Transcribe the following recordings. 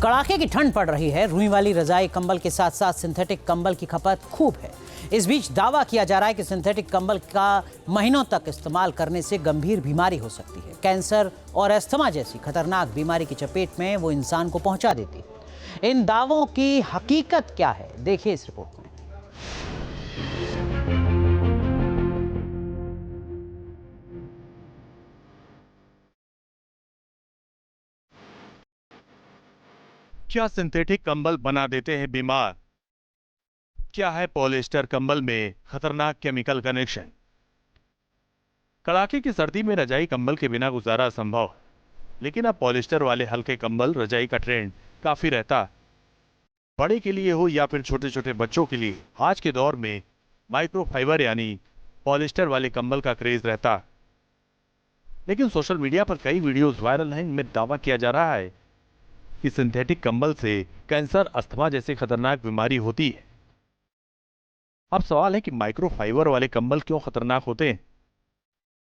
कड़ाके की ठंड पड़ रही है। रुई वाली रजाई कंबल के साथ साथ सिंथेटिक कंबल की खपत खूब है। इस बीच दावा किया जा रहा है कि सिंथेटिक कंबल का महीनों तक इस्तेमाल करने से गंभीर बीमारी हो सकती है। कैंसर और अस्थमा जैसी खतरनाक बीमारी की चपेट में वो इंसान को पहुंचा देती है। इन दावों की हकीकत क्या है, देखिए इस रिपोर्ट में। क्या सिंथेटिक कंबल बना देते हैं बीमार? क्या है पॉलिएस्टर कंबल में खतरनाक केमिकल कनेक्शन? कड़ाके की सर्दी में रजाई कंबल के बिना गुजारा असंभव, लेकिन अब पॉलिएस्टर वाले हल्के कंबल रजाई का ट्रेंड काफी रहता। बड़े के लिए हो या फिर छोटे छोटे बच्चों के लिए, आज के दौर में माइक्रोफाइबर यानी पॉलिएस्टर वाले कंबल का क्रेज रहता। लेकिन सोशल मीडिया पर कई वीडियोस वायरल हैं, इनमें दावा किया जा रहा है कि सिंथेटिक कंबल से कैंसर, अस्थमा जैसी खतरनाक बीमारी होती है। अब सवाल है कि माइक्रोफाइबर वाले कंबल क्यों खतरनाक होते हैं?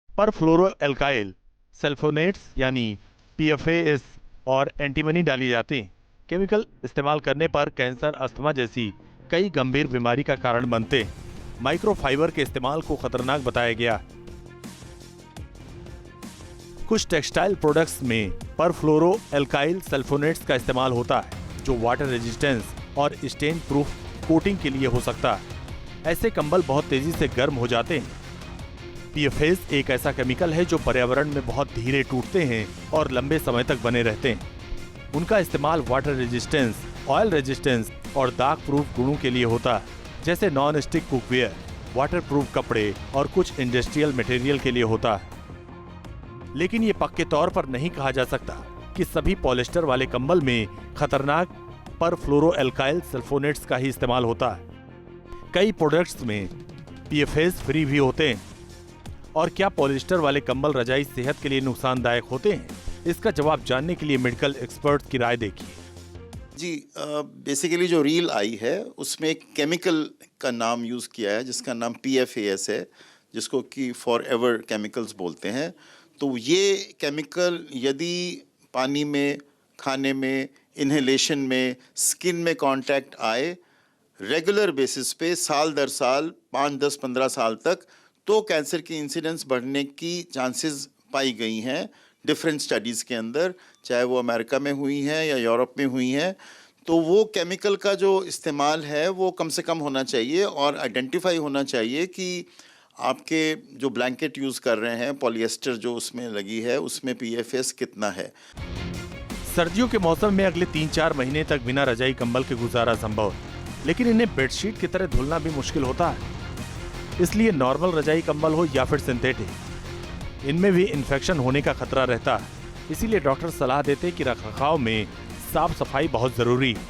परफ्लोरोएल्काइल सल्फोनेट्स यानी PFAS और एंटीमनी डाली जाती हैं। केमिकल इस्तेमाल करने पर कैंसर, अस्थमा जैसी कई गंभीर बीमारी का कारण बनते हैं। माइक्रोफाइबर के इस्तेमाल को खतरनाक बताया गया। कुछ टेक्सटाइल प्रोडक्ट्स में परफ्लोरोएल्काइल सल्फोनेट्स का इस्तेमाल होता है, जो वाटर रेजिस्टेंस और स्टेन प्रूफ कोटिंग के लिए हो सकता है। ऐसे कंबल बहुत तेजी से गर्म हो जाते हैं। PFAS एक ऐसा केमिकल है जो पर्यावरण में बहुत धीरे टूटते हैं और लंबे समय तक बने रहते हैं। उनका इस्तेमाल वाटर रेजिस्टेंस, ऑयल रेजिस्टेंस और दाग प्रूफ गुणों के लिए होता है, जैसे non stick cookware, water proof कपड़े और कुछ इंडस्ट्रियल मटेरियल के लिए होता है। लेकिन ये पक्के तौर पर नहीं कहा जा सकता कि सभी पॉलिएस्टर वाले कंबल में खतरनाक परफ्लोरोएल्काइल सल्फोनेट्स का ही इस्तेमाल होता है। कई प्रोडक्ट्स में PFAS फ्री भी होते हैं। और क्या पॉलिएस्टर वाले कंबल रजाई सेहत के लिए नुकसानदायक होते हैं? इसका जवाब जानने के लिए मेडिकल एक्सपर्ट की राय देखिए। जी, बेसिकली जो रील आई है उसमें एक केमिकल का नाम यूज़ किया है जिसका नाम PFAS है, जिसको कि फॉरएवर केमिकल्स बोलते हैं। तो ये केमिकल यदि पानी में, खाने में, इन्हेलेशन में, स्किन में कांटेक्ट आए रेगुलर बेसिस पे साल दर साल 5, 10, 15 साल तक, तो कैंसर की इंसिडेंस बढ़ने की चांसेस पाई गई हैं डिफरेंट स्टडीज़ के अंदर, चाहे वो अमेरिका में हुई हैं या यूरोप में हुई हैं। तो वो केमिकल का जो इस्तेमाल है वो कम से कम होना चाहिए और आइडेंटिफाई होना चाहिए कि आपके जो ब्लैंकेट यूज़ कर रहे हैं, पॉलिएस्टर जो उसमें लगी है, उसमें PFAS कितना है। सर्दियों के मौसम में अगले 3-4 महीने तक बिना रजाई कंबल के गुजारा संभव है, लेकिन इन्हें बेडशीट की तरह धुलना भी मुश्किल होता है। इसलिए नॉर्मल रजाई कंबल हो या फिर सिंथेटिक, इनमें भी इन्फेक्शन होने का खतरा रहता है। इसीलिए डॉक्टर सलाह देते हैं कि रखरखाव में साफ सफाई बहुत जरूरी है।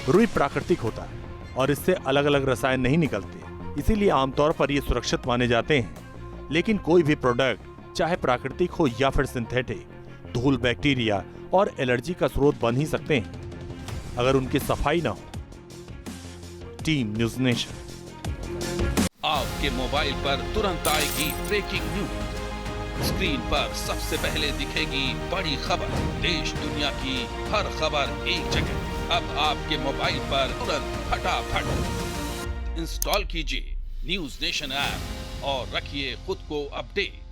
रुई प्राकृतिक होता है और इससे अलग अलग रसायन नहीं निकलते, इसीलिए आमतौर पर ये सुरक्षित माने जाते हैं। लेकिन कोई भी प्रोडक्ट, चाहे प्राकृतिक हो या फिर सिंथेटिक, धूल, बैक्टीरिया और एलर्जी का स्रोत बन ही सकते हैं अगर उनकी सफाई ना हो। Team news nation. आपके मोबाइल पर तुरंत आएगी ब्रेकिंग न्यूज। स्क्रीन पर सबसे पहले दिखेगी बड़ी खबर, देश दुनिया की हर खबर एक जगह। अब आपके मोबाइल पर तुरंत फटाफट इंस्टॉल कीजिए न्यूज़ नेशन ऐप और रखिए खुद को अपडेट।